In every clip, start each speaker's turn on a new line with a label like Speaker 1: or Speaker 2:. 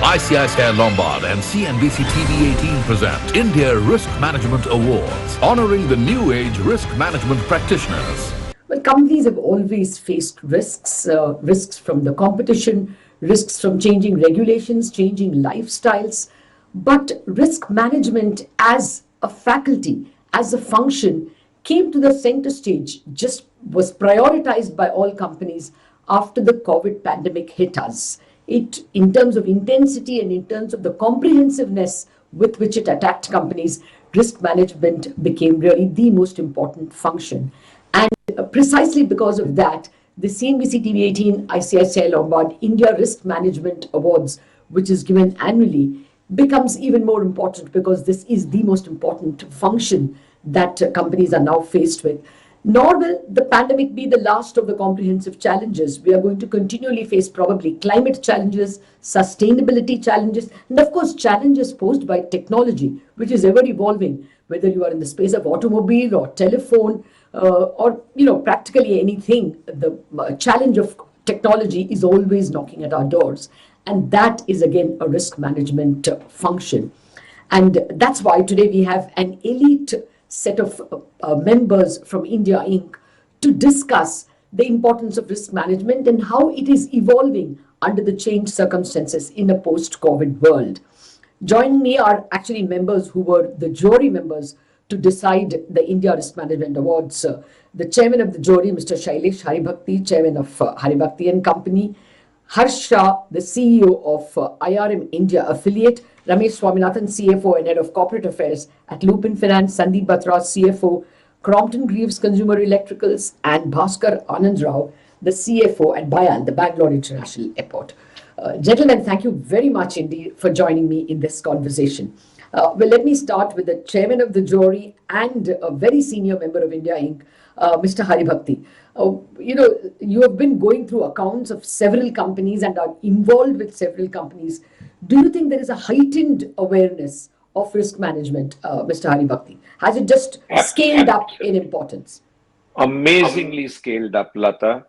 Speaker 1: ICICI Lombard and CNBC TV18 present India Risk Management Awards, honoring the new age risk management practitioners.
Speaker 2: Well, companies have always faced risks, risks from the competition, risks from changing regulations, changing lifestyles. But risk management as a faculty, as a function, came to the center stage, just was prioritized by all companies after the COVID pandemic hit us. It, in terms of intensity and in terms of the comprehensiveness with which it attacked companies, risk management became really the most important function. And precisely because of that, the CNBC TV18 ICICI Lombard India Risk Management Awards, which is given annually, becomes even more important because this is the most important function that companies are now faced with. Nor will the pandemic be the last of the comprehensive challenges. We are going to continually face probably climate challenges, sustainability challenges, and of course challenges posed by technology, which is ever evolving, whether you are in the space of automobile or telephone, or practically anything. The challenge of technology is always knocking at our doors, and that is again a risk management function. And that's why today we have an elite set of members from India Inc. to discuss the importance of risk management and how it is evolving under the changed circumstances in a post-COVID world. Joining me are actually members who were the jury members to decide the India Risk Management Awards. The chairman of the jury, Mr. Shailesh Haribhakti, chairman of Haribhakti and Company; Harsh Shah, the CEO of IRM India affiliate; Ramesh Swaminathan, CFO and Head of Corporate Affairs at Lupin Finance; Sandeep Batra, CFO, Crompton Greaves Consumer Electricals; and Bhaskar Anand Rao, the CFO at Bayan, the Bangalore International Airport. Gentlemen, thank you very much indeed for joining me in this conversation. Well, let me start with the chairman of the jury and a very senior member of India Inc., Mr. Haribhakti. You have been going through accounts of several companies and are involved with several companies. Do you think there is a heightened awareness of risk management, Mr. Haribhakti? Has it just scaled up in importance?
Speaker 3: Amazingly scaled up, Lata.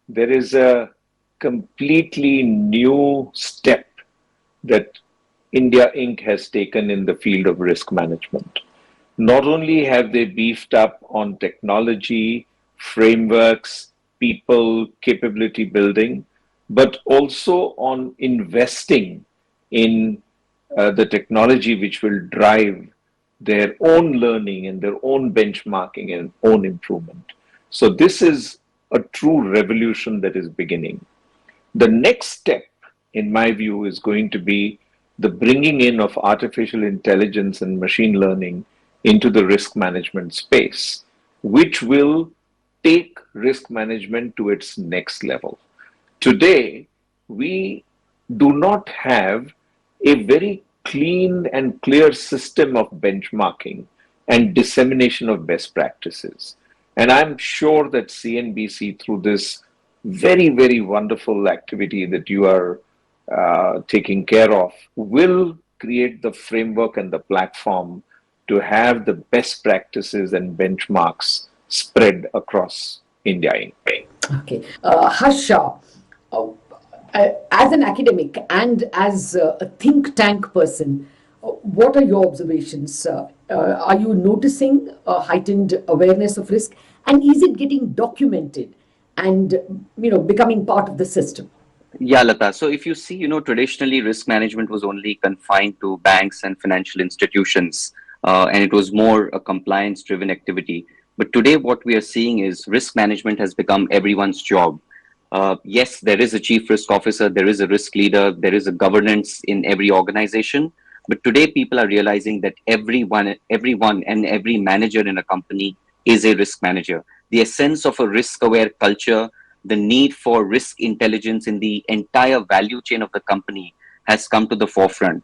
Speaker 3: There is a completely new step that India Inc. has taken in the field of risk management. Not only have they beefed up on technology, frameworks, people, capability building, but also on investing in the technology which will drive their own learning and their own benchmarking and own improvement. So this is a true revolution that is beginning. The next step, in my view, is going to be the bringing in of artificial intelligence and machine learning into the risk management space, which will take risk management to its next level. Today, we do not have a very clean and clear system of benchmarking and dissemination of best practices. And I'm sure that CNBC, through this very, very wonderful activity that you are taking care of, will create the framework and the platform to have the best practices and benchmarks spread across India Inc.
Speaker 2: Okay. Harsha, as an academic and as a think tank person, what are your observations? Are you noticing a heightened awareness of risk? And is it getting documented and becoming part of the system?
Speaker 4: Yeah, Lata. So if you see, traditionally risk management was only confined to banks and financial institutions, and it was more a compliance-driven activity. But today what we are seeing is risk management has become everyone's job. Yes, there is a chief risk officer, there is a risk leader, there is a governance in every organization. But today people are realizing that everyone and every manager in a company is a risk manager. The essence of a risk-aware culture, the need for risk intelligence in the entire value chain of the company has come to the forefront.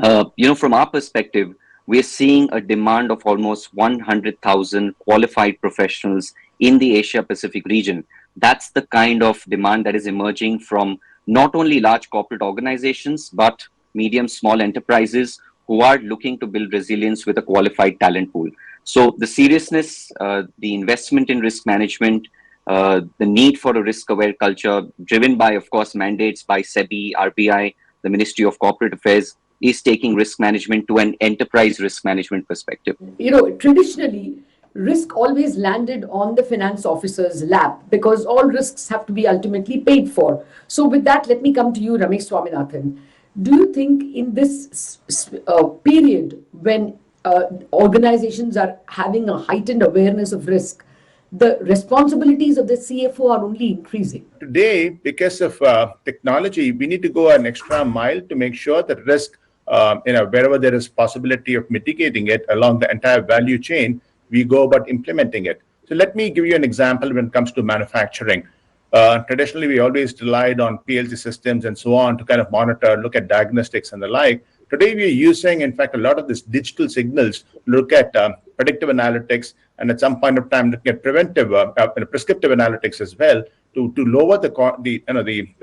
Speaker 4: From our perspective, we're seeing a demand of almost 100,000 qualified professionals in the Asia Pacific region. That's the kind of demand that is emerging from not only large corporate organizations, but medium, small enterprises who are looking to build resilience with a qualified talent pool. So the seriousness, the investment in risk management, the need for a risk-aware culture driven by, of course, mandates by SEBI, RBI, the Ministry of Corporate Affairs is taking risk management to an enterprise risk management perspective?
Speaker 2: Traditionally, risk always landed on the finance officer's lap because all risks have to be ultimately paid for. So, with that, let me come to you, Ramesh Swaminathan. Do you think in this period when organizations are having a heightened awareness of risk, the responsibilities of the CFO are only increasing?
Speaker 5: Today, because of technology, we need to go an extra mile to make sure that risk, wherever there is possibility of mitigating it along the entire value chain, we go about implementing it. So let me give you an example when it comes to manufacturing. Traditionally, we always relied on PLC systems and so on to kind of monitor, look at diagnostics and the like. Today, we are using, in fact, a lot of these digital signals, look at predictive analytics, and at some point of time, looking at preventive, prescriptive analytics as well to lower the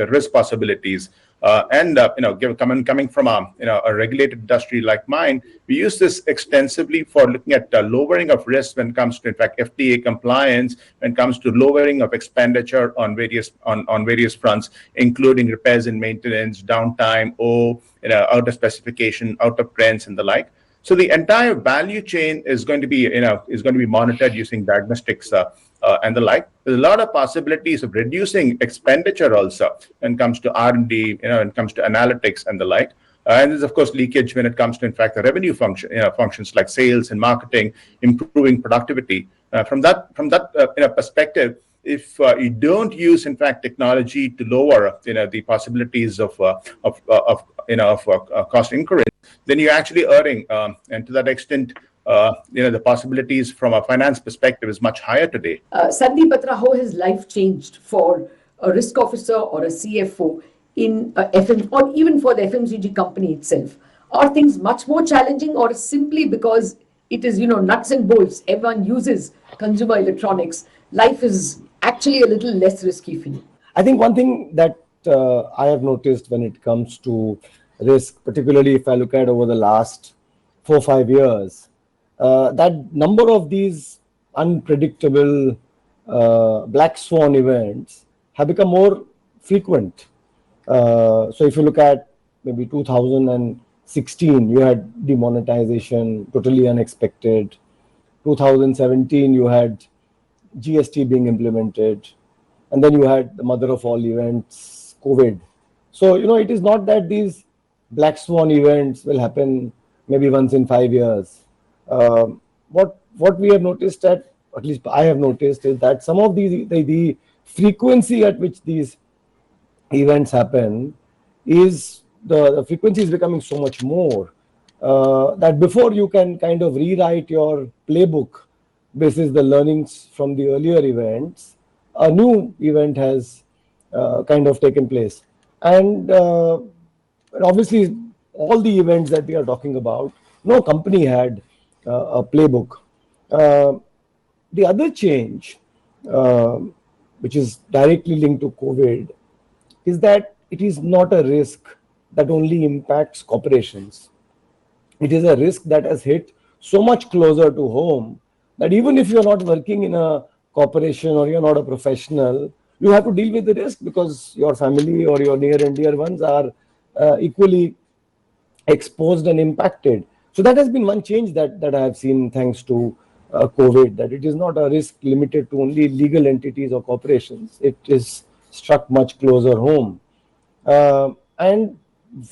Speaker 5: risk possibilities. Coming from a regulated industry like mine, we use this extensively for looking at lowering of risk when it comes to, in fact, FDA compliance, when it comes to lowering of expenditure on various fronts, including repairs and maintenance, downtime, out of specification, out of trends, and the like. So the entire value chain is going to be monitored using diagnostics and the like. There's a lot of possibilities of reducing expenditure also when it comes to R&D, when it comes to analytics and the like. And there's of course leakage when it comes to, in fact, the revenue functions like sales and marketing, improving productivity. From that perspective, if you don't use, in fact, technology to lower, the possibilities of cost incurrence, then you're actually erring, and to that extent, the possibilities from a finance perspective is much higher today.
Speaker 2: Sandeep Batra, how has life changed for a risk officer or a CFO in FM, or even for the FMCG company itself? Are things much more challenging, or simply because it is, nuts and bolts, everyone uses consumer electronics, life is actually a little less risky for you?
Speaker 6: I think one thing that I have noticed when it comes to risk, particularly if I look at over the last 4 or 5 years, that number of these unpredictable black swan events have become more frequent. So if you look at maybe 2016, you had demonetization, totally unexpected. 2017, you had GST being implemented. And then you had the mother of all events, COVID. So, it is not that these black swan events will happen maybe once in 5 years. What we have noticed, at least I have noticed, is that some of the frequency at which these events happen is the frequency is becoming so much more that before you can kind of rewrite your playbook basis the learnings from the earlier events, a new event has kind of taken place. And obviously, all the events that we are talking about, no company had a playbook. The other change, which is directly linked to COVID, is that it is not a risk that only impacts corporations. It is a risk that has hit so much closer to home that even if you're not working in a corporation or you're not a professional, you have to deal with the risk because your family or your near and dear ones are equally exposed and impacted. So that has been one change that I have seen thanks to COVID, that it is not a risk limited to only legal entities or corporations. It is struck much closer home. And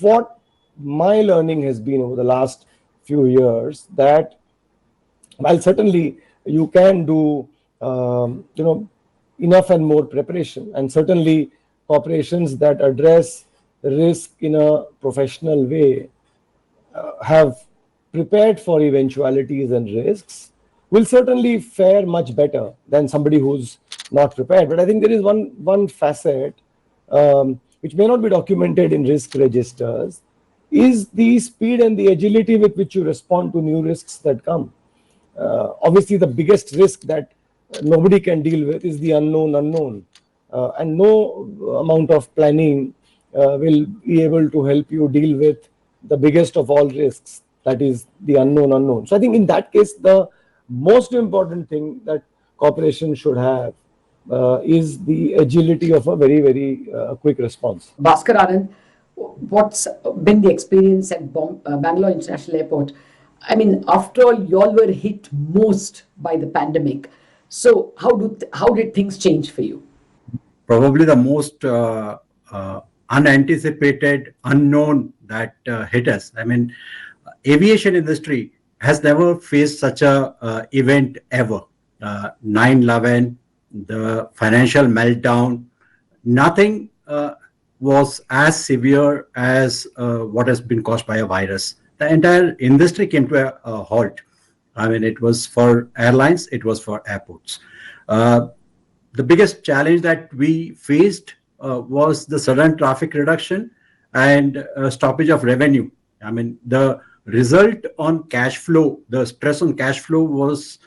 Speaker 6: what my learning has been over the last few years, that while certainly you can do enough and more preparation, and certainly corporations that address risk in a professional way have prepared for eventualities and risks, will certainly fare much better than somebody who's not prepared. But I think there is one facet which may not be documented in risk registers, is the speed and the agility with which you respond to new risks that come. Obviously, the biggest risk that nobody can deal with is the unknown. And no amount of planning will be able to help you deal with the biggest of all risks, that is the unknown. So I think in that case, the most important thing that corporations should have is the agility of a very, very quick response.
Speaker 2: Bhaskar Anand, what's been the experience at Bangalore International Airport? I mean, after all, y'all were hit most by the pandemic. So how did things change for you?
Speaker 7: Probably the most unanticipated, unknown that hit us. I mean, aviation industry has never faced such a event ever. 9/11, the financial meltdown, nothing was as severe as what has been caused by a virus. The entire industry came to a halt. I mean, it was for airlines, it was for airports. Uh, the biggest challenge that we faced was the sudden traffic reduction and stoppage of revenue. I mean, the result on cash flow, the stress on cash flow was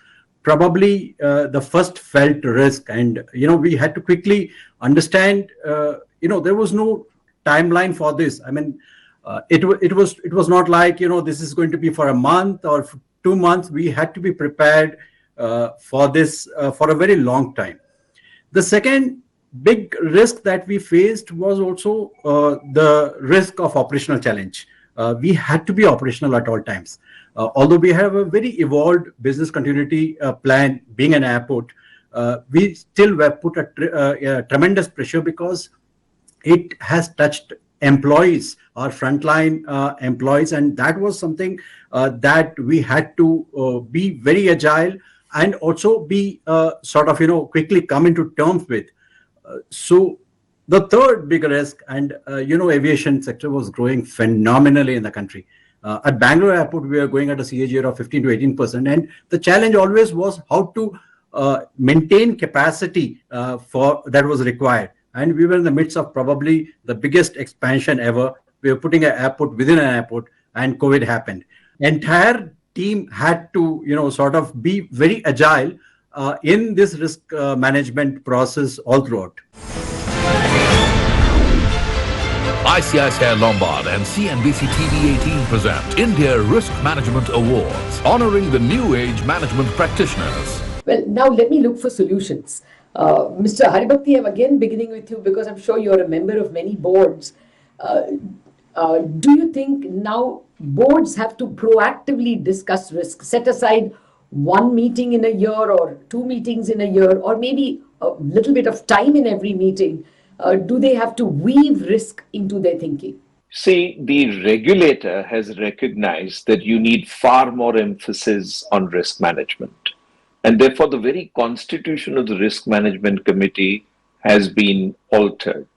Speaker 7: probably the first felt risk. And, we had to quickly understand, there was no timeline for this. I mean, it was not like, this is going to be for a month or for 2 months. We had to be prepared for this for a very long time. The second big risk that we faced was also the risk of operational challenge. We had to be operational at all times. Although we have a very evolved business continuity plan, being an airport, we still were put a tremendous pressure because it has touched employees, our frontline employees, and that was something that we had to be very agile and also be sort of quickly come into terms with. So the third big risk, and aviation sector was growing phenomenally in the country. At Bangalore Airport, we are going at a CAGR of 15 to 18%, and the challenge always was how to maintain capacity for that was required. And we were in the midst of probably the biggest expansion ever. We were putting an airport within an airport, and COVID happened. Entire team had to, sort of be very agile in this risk management process all throughout.
Speaker 1: ICICI Lombard and CNBC TV18 present India Risk Management Awards, honoring the new age management practitioners.
Speaker 2: Well, now let me look for solutions. Mr. Haribhakti, I'm again beginning with you because I'm sure you're a member of many boards. Do you think now boards have to proactively discuss risk, set aside one meeting in a year or two meetings in a year, or maybe a little bit of time in every meeting? Do they have to weave risk into their thinking?
Speaker 3: See, the regulator has recognized that you need far more emphasis on risk management. And therefore, the very constitution of the Risk Management Committee has been altered,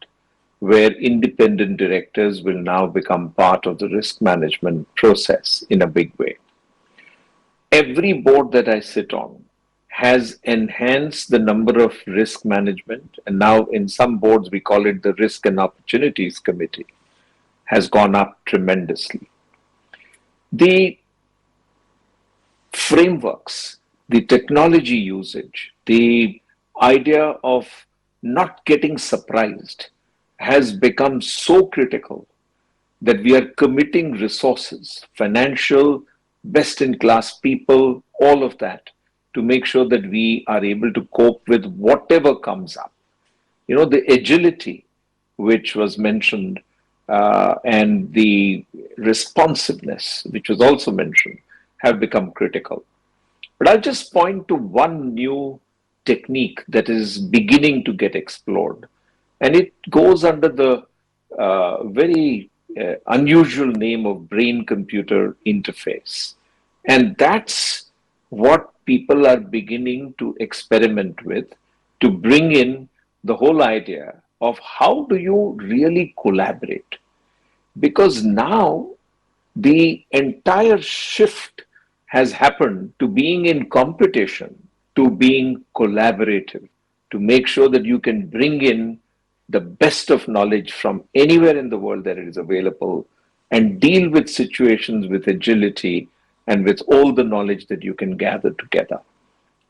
Speaker 3: where independent directors will now become part of the risk management process in a big way. Every board that I sit on has enhanced the number of risk management, and now in some boards we call it the Risk and Opportunities Committee, has gone up tremendously. The frameworks, the technology usage, the idea of not getting surprised has become so critical that we are committing resources, financial, best-in-class people, all of that, to make sure that we are able to cope with whatever comes up. The agility, which was mentioned, and the responsiveness, which was also mentioned, have become critical. But I'll just point to one new technique that is beginning to get explored. And it goes under the very unusual name of brain-computer interface. And that's what people are beginning to experiment with, to bring in the whole idea of how do you really collaborate. Because now the entire shift has happened to being in competition, to being collaborative, to make sure that you can bring in the best of knowledge from anywhere in the world that it is available and deal with situations with agility and with all the knowledge that you can gather together.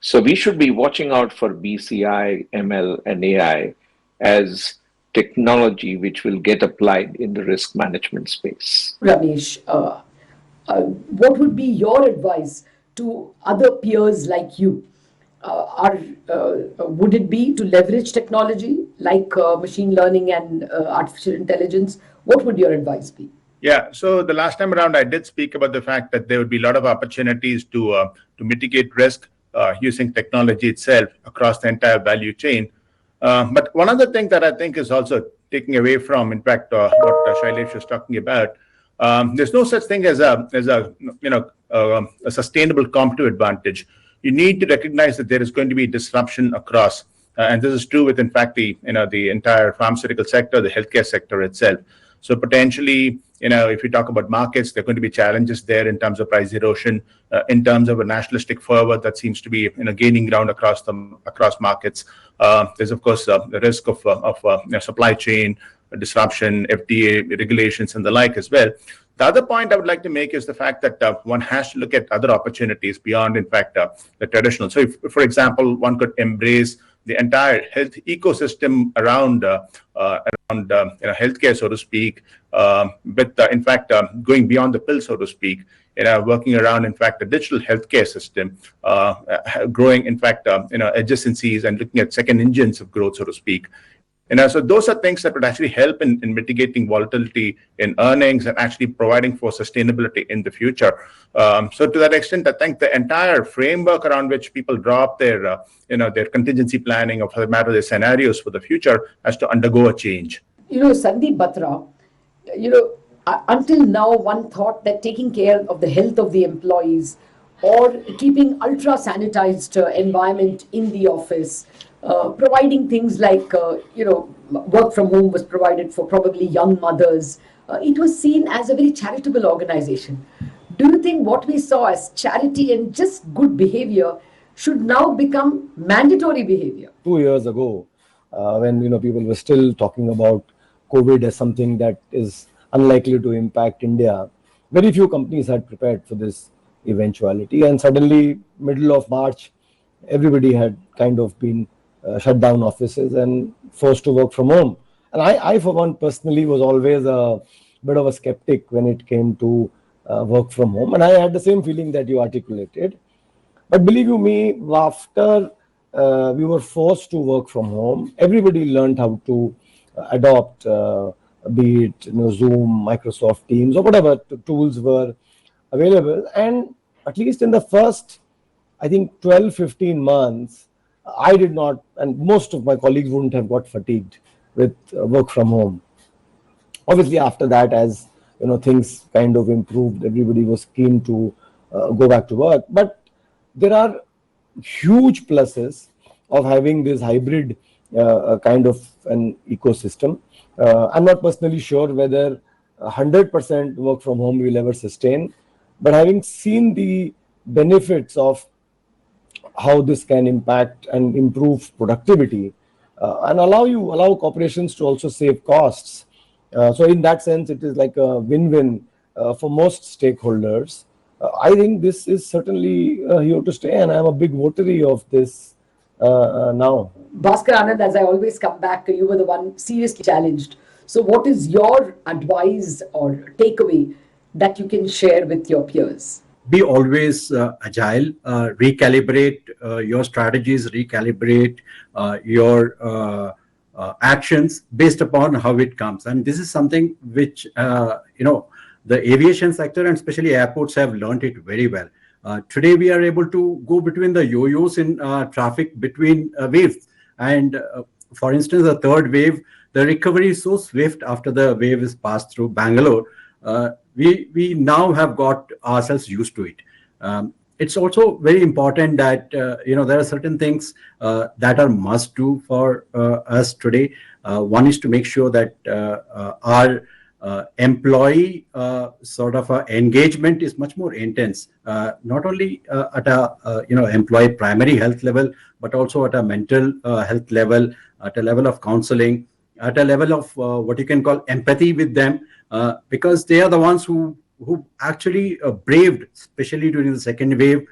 Speaker 3: So we should be watching out for BCI, ML, and AI as technology which will get applied in the risk management space.
Speaker 2: Ramesh, what would be your advice to other peers like you? Would it be to leverage technology like machine learning and artificial intelligence? What would your advice be?
Speaker 5: Yeah. So the last time around, I did speak about the fact that there would be a lot of opportunities to mitigate risk using technology itself across the entire value chain. But one other thing that I think is also taking away from, in fact, what Shailesh was talking about, there's no such thing as a sustainable competitive advantage. You need to recognize that there is going to be disruption across, and this is true with, in fact, the entire pharmaceutical sector, the healthcare sector itself. So potentially, if you talk about markets, there are going to be challenges there in terms of price erosion, in terms of a nationalistic fervor that seems to be gaining ground across markets. There's of course the risk of supply chain disruption, FDA regulations, and the like as well. The other point I would like to make is the fact that one has to look at other opportunities beyond, in fact, the traditional. So, if, for example, one could embrace the entire health ecosystem around healthcare, so to speak, with in fact going beyond the pill, so to speak, working around, in fact, the digital healthcare system, growing, in fact, adjacencies and looking at second engines of growth, so to speak. So those are things that would actually help in mitigating volatility in earnings and actually providing for sustainability in the future. So to that extent, I think the entire framework around which people draw up their contingency planning, or for the matter, their scenarios for the future, has to undergo a change.
Speaker 2: Sandeep Batra, until now, one thought that taking care of the health of the employees or keeping ultra sanitized environment in the office, providing things like, work from home was provided for probably young mothers. It was seen as a very charitable organization. Do you think what we saw as charity and just good behavior should now become mandatory behavior?
Speaker 6: 2 years ago, when people were still talking about COVID as something that is unlikely to impact India, very few companies had prepared for this eventuality, and suddenly, middle of March, everybody had kind of been shut down offices and forced to work from home. And I for one, personally was always a bit of a skeptic when it came to work from home, and I had the same feeling that you articulated. But believe you me, after we were forced to work from home, everybody learned how to adopt, be it Zoom, Microsoft Teams, or whatever tools were available. And at least in the first, I think, 12, 15 months, I did not, and most of my colleagues wouldn't have got fatigued with work from home. Obviously, after that, as things kind of improved, everybody was keen to go back to work. But there are huge pluses of having this hybrid kind of an ecosystem. I'm not personally sure whether 100% work from home will ever sustain, but having seen the benefits of how this can impact and improve productivity, and allow corporations to also save costs. So in that sense, it is like a win-win for most stakeholders. I think this is certainly here to stay, and I'm a big votary of this now.
Speaker 2: Bhaskar Anand, as I always come back, you were the one seriously challenged. So what is your advice or takeaway that you can share with your peers?
Speaker 7: Be always agile, recalibrate your strategies, recalibrate your actions based upon how it comes. And this is something which, the aviation sector and especially airports have learned it very well. Today, we are able to go between the yo-yos in traffic between waves. And for instance, the third wave, the recovery is so swift after the wave is passed through Bangalore. We now have got ourselves used to it. It's also very important that there are certain things that are must do for us today. One is to make sure that our employee sort of engagement is much more intense, not only at a employee primary health level, but also at a mental health level, at a level of counseling, at a level of what you can call empathy with them, because they are the ones who actually braved, especially during the second wave,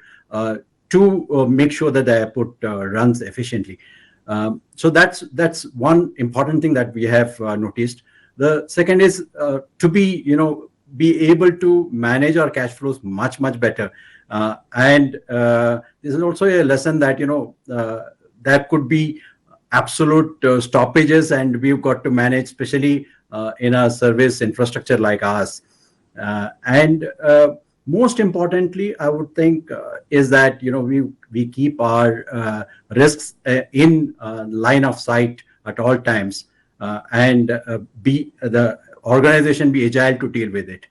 Speaker 7: to make sure that the airport runs efficiently. So that's one important thing that we have noticed. The second is to be able to manage our cash flows much better, and this is also a lesson that there could be absolute stoppages, and we've got to manage, especially in a service infrastructure like ours. And most importantly, I would think is that we keep our risks in line of sight at all times, and be the organization be agile to deal with it.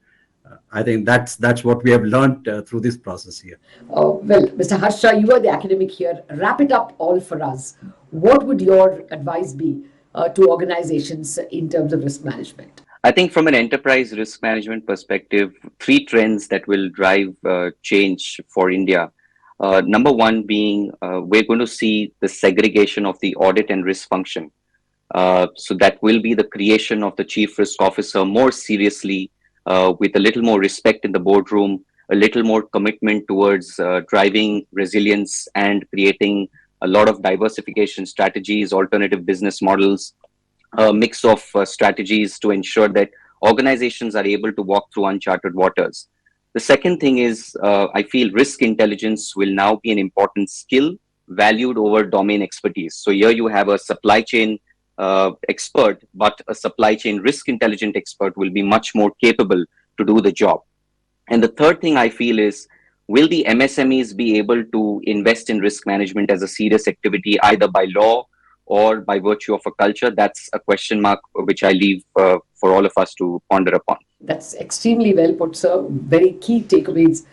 Speaker 7: I think that's what we have learned through this process here.
Speaker 2: Well, Mr. Harsha, you are the academic here. Wrap it up all for us. What would your advice be to organizations in terms of risk management?
Speaker 4: I think from an enterprise risk management perspective, three trends that will drive change for India. Number one being we're going to see the segregation of the audit and risk function. So that will be the creation of the chief risk officer more seriously, with a little more respect in the boardroom, a little more commitment towards driving resilience and creating a lot of diversification strategies, alternative business models, a mix of strategies to ensure that organizations are able to walk through uncharted waters. The second thing is, I feel risk intelligence will now be an important skill valued over domain expertise. So here you have a supply chain expert, but a supply chain risk intelligent expert will be much more capable to do the job. And the third thing I feel is, will the MSMEs be able to invest in risk management as a serious activity, either by law or by virtue of a culture? That's a question mark which I leave for all of us to ponder upon.
Speaker 2: That's extremely well put, sir. Very key takeaways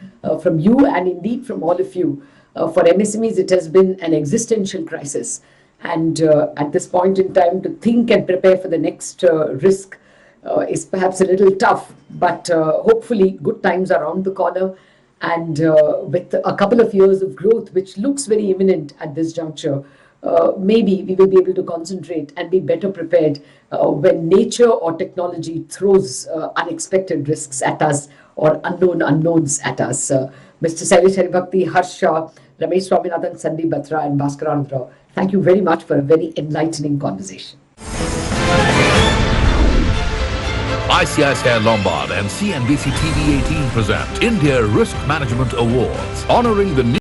Speaker 2: from you and indeed from all of you. For MSMEs, it has been an existential crisis. And at this point in time, to think and prepare for the next risk is perhaps a little tough. But hopefully, good times are around the corner. And with a couple of years of growth, which looks very imminent at this juncture, maybe we will be able to concentrate and be better prepared when nature or technology throws unexpected risks at us or unknown unknowns at us. Mr. Sailesh Haribhakti, Harsha, Ramesh Swaminathan, Sandeep Batra, and Bhaskaran Rao, thank you very much for a very enlightening conversation.
Speaker 1: ICICI Lombard and CNBC TV 18 present India Risk Management Awards, honoring the new